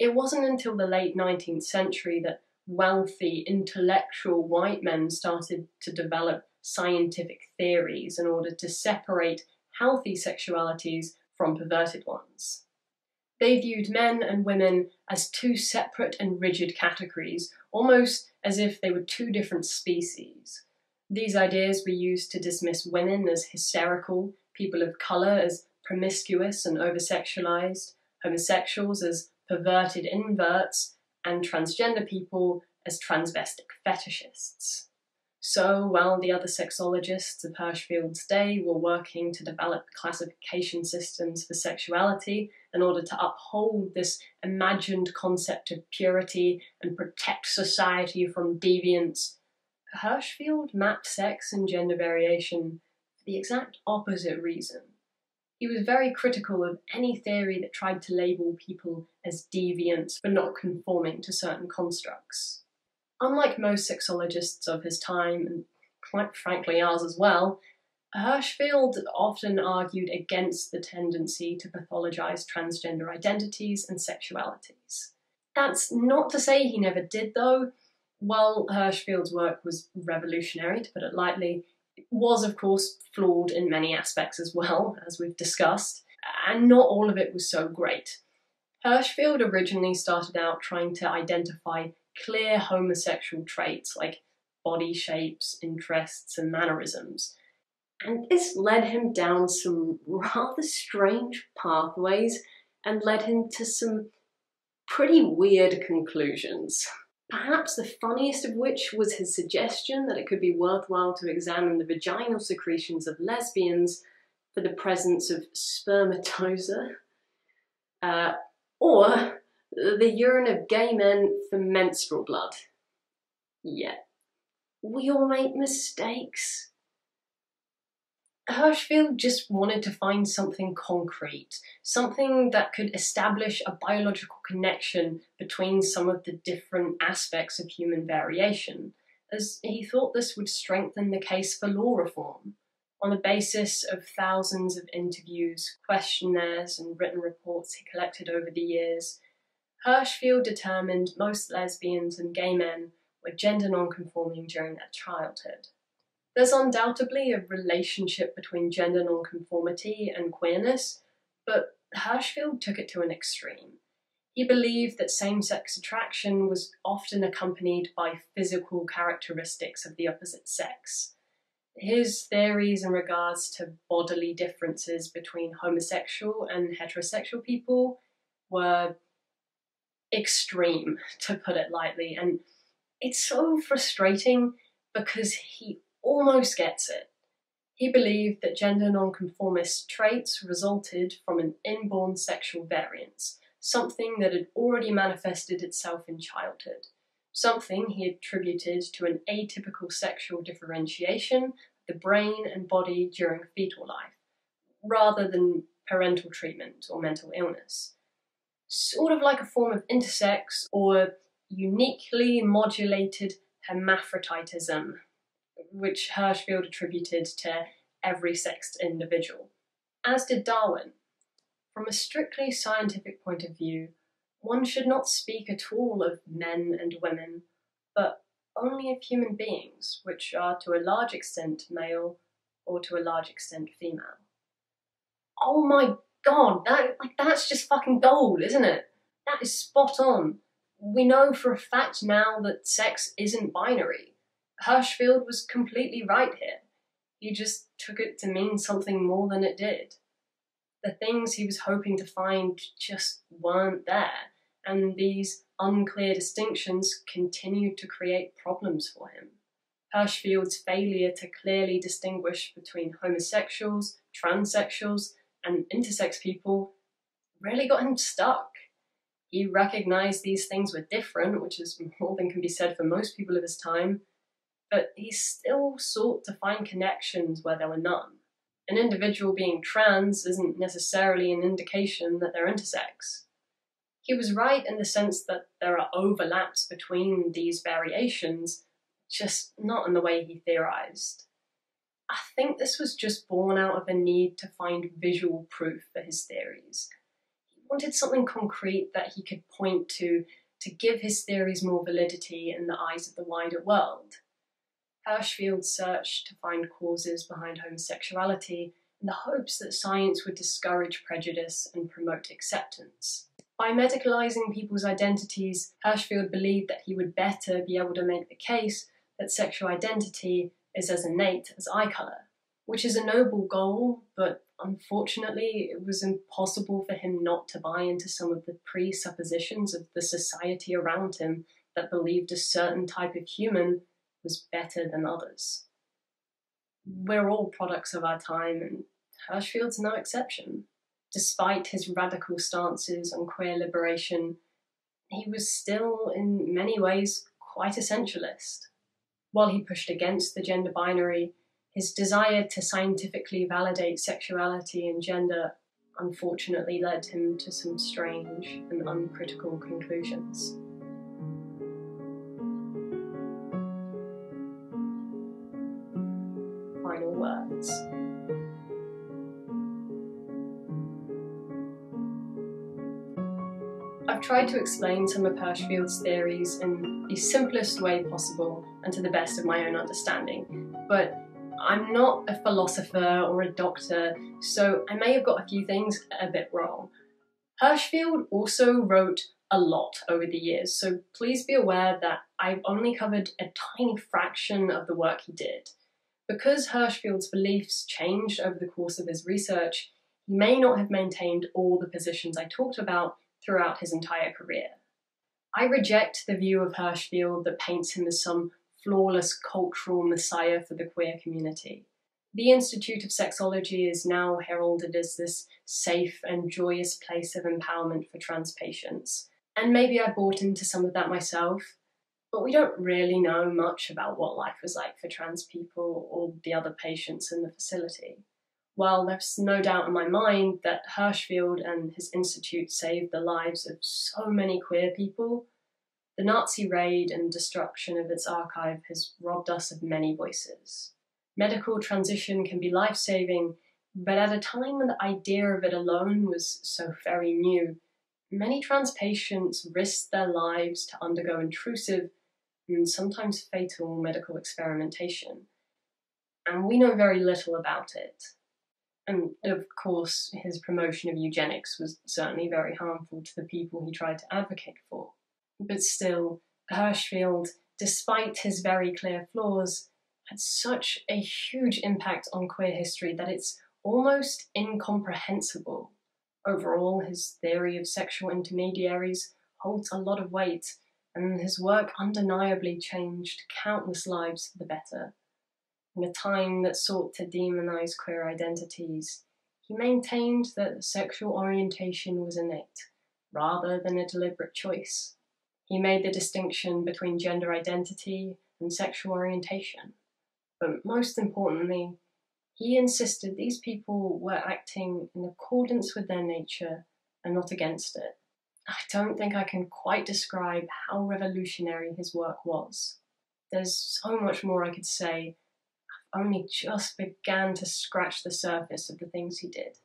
It wasn't until the late 19th century that wealthy, intellectual white men started to develop scientific theories in order to separate healthy sexualities from perverted ones. They viewed men and women as 2 separate and rigid categories, almost as if they were 2 different species. These ideas were used to dismiss women as hysterical, people of colour as promiscuous and over-sexualised, homosexuals as perverted inverts, and transgender people as transvestic fetishists. So, while the other sexologists of Hirschfeld's day were working to develop classification systems for sexuality in order to uphold this imagined concept of purity and protect society from deviance, Hirschfeld mapped sex and gender variation for the exact opposite reason. He was very critical of any theory that tried to label people as deviants for not conforming to certain constructs. Unlike most sexologists of his time, and quite frankly ours as well, Hirschfeld often argued against the tendency to pathologise transgender identities and sexualities. That's not to say he never did though. While Hirschfeld's work was revolutionary, to put it lightly, it was of course flawed in many aspects as well, as we've discussed, and not all of it was so great. Hirschfeld originally started out trying to identify clear homosexual traits like body shapes, interests, and mannerisms. And this led him down some rather strange pathways and led him to some pretty weird conclusions. Perhaps the funniest of which was his suggestion that it could be worthwhile to examine the vaginal secretions of lesbians for the presence of spermatozoa, or the urine of gay men for menstrual blood. Yeah, we all make mistakes. Hirschfeld just wanted to find something concrete, something that could establish a biological connection between some of the different aspects of human variation, as he thought this would strengthen the case for law reform. On the basis of thousands of interviews, questionnaires, and written reports he collected over the years, Hirschfeld determined most lesbians and gay men were gender non-conforming during their childhood. There's undoubtedly a relationship between gender nonconformity and queerness, but Hirschfeld took it to an extreme. He believed that same-sex attraction was often accompanied by physical characteristics of the opposite sex. His theories in regards to bodily differences between homosexual and heterosexual people were extreme, to put it lightly, and it's so frustrating because he almost gets it. He believed that gender nonconformist traits resulted from an inborn sexual variance, something that had already manifested itself in childhood, something he attributed to an atypical sexual differentiation of the brain and body during fetal life, rather than parental treatment or mental illness. Sort of like a form of intersex or uniquely modulated hermaphroditism, which Hirschfeld attributed to every sexed individual, as did Darwin. From a strictly scientific point of view, one should not speak at all of men and women, but only of human beings, which are to a large extent male or to a large extent female. Oh my god, that's just fucking gold, isn't it? That is spot on. We know for a fact now that sex isn't binary. Hirschfeld was completely right here. He just took it to mean something more than it did. The things he was hoping to find just weren't there, and these unclear distinctions continued to create problems for him. Hirschfeld's failure to clearly distinguish between homosexuals, transsexuals, and intersex people really got him stuck. He recognized these things were different, which is more than can be said for most people of his time, but he still sought to find connections where there were none. An individual being trans isn't necessarily an indication that they're intersex. He was right in the sense that there are overlaps between these variations, just not in the way he theorized. I think this was just born out of a need to find visual proof for his theories. He wanted something concrete that he could point to give his theories more validity in the eyes of the wider world. Hirschfeld searched to find causes behind homosexuality in the hopes that science would discourage prejudice and promote acceptance. By medicalising people's identities, Hirschfeld believed that he would better be able to make the case that sexual identity is as innate as eye colour, which is a noble goal, but unfortunately it was impossible for him not to buy into some of the presuppositions of the society around him that believed a certain type of human was better than others. We're all products of our time, and Hirschfeld's no exception. Despite his radical stances on queer liberation, he was still, in many ways, quite essentialist. While he pushed against the gender binary, his desire to scientifically validate sexuality and gender unfortunately led him to some strange and uncritical conclusions. Final words. I've tried to explain some of Hirschfeld's theories in the simplest way possible and to the best of my own understanding, but I'm not a philosopher or a doctor, so I may have got a few things a bit wrong. Hirschfeld also wrote a lot over the years, so please be aware that I've only covered a tiny fraction of the work he did. Because Hirschfeld's beliefs changed over the course of his research, he may not have maintained all the positions I talked about throughout his entire career. I reject the view of Hirschfeld that paints him as some flawless cultural messiah for the queer community. The Institute of Sexology is now heralded as this safe and joyous place of empowerment for trans patients, and maybe I bought into some of that myself, but we don't really know much about what life was like for trans people or the other patients in the facility. While there's no doubt in my mind that Hirschfeld and his institute saved the lives of so many queer people, the Nazi raid and destruction of its archive has robbed us of many voices. Medical transition can be life-saving, but at a time when the idea of it alone was so very new, many trans patients risked their lives to undergo intrusive and sometimes fatal medical experimentation, and we know very little about it. And of course, his promotion of eugenics was certainly very harmful to the people he tried to advocate for. But still, Hirschfeld, despite his very clear flaws, had such a huge impact on queer history that it's almost incomprehensible. Overall, his theory of sexual intermediaries holds a lot of weight, and his work undeniably changed countless lives for the better. In a time that sought to demonize queer identities, he maintained that sexual orientation was innate, rather than a deliberate choice. He made the distinction between gender identity and sexual orientation. But most importantly, he insisted these people were acting in accordance with their nature and not against it. I don't think I can quite describe how revolutionary his work was. There's so much more I could say. I've only just began to scratch the surface of the things he did.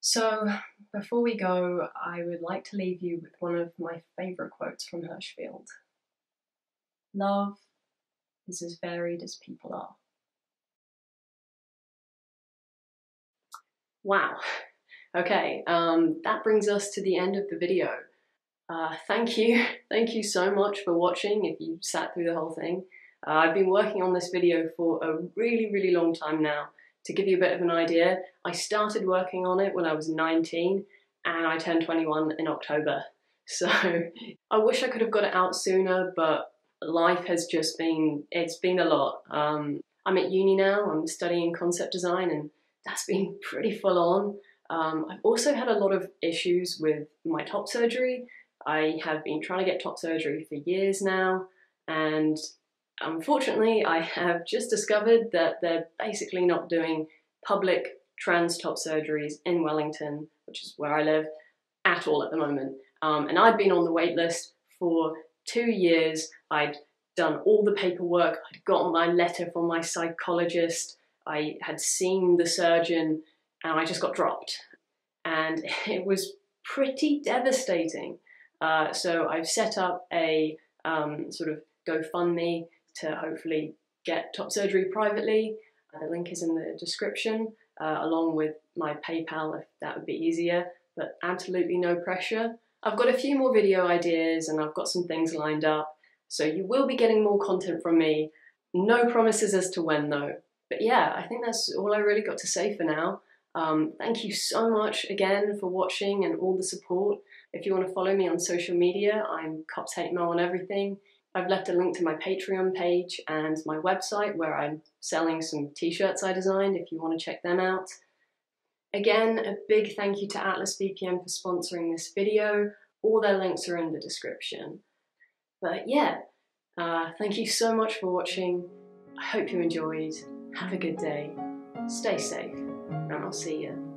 So, before we go, I would like to leave you with one of my favourite quotes from Hirschfeld. Love is as varied as people are. Wow. Okay, that brings us to the end of the video. Thank you so much for watching if you sat through the whole thing. I've been working on this video for a really long time now. To give you a bit of an idea, I started working on it when I was 19 and I turned 21 in October. So I wish I could have got it out sooner, but life has just been, it's been a lot. I'm at uni now, I'm studying concept design, and that's been pretty full on. I've also had a lot of issues with my top surgery. I have been trying to get top surgery for years now, and unfortunately I have just discovered that they're basically not doing public trans top surgeries in Wellington, which is where I live, at all at the moment. And I'd been on the wait list for 2 years. I'd done all the paperwork, I'd gotten my letter from my psychologist, I had seen the surgeon, and I just got dropped. And it was pretty devastating. So I've set up a sort of GoFundMe to hopefully get top surgery privately. The link is in the description, along with my PayPal if that would be easier, but absolutely no pressure. I've got a few more video ideas and I've got some things lined up, so you will be getting more content from me. No promises as to when though. But yeah, I think that's all I really got to say for now. Thank you so much again for watching and all the support. If you want to follow me on social media, I'm Cops Hate Mo on everything. I've left a link to my Patreon page and my website where I'm selling some t-shirts I designed if you want to check them out. Again, a big thank you to Atlas VPN for sponsoring this video. All their links are in the description. But yeah, thank you so much for watching. I hope you enjoyed. Have a good day. Stay safe, and I'll see you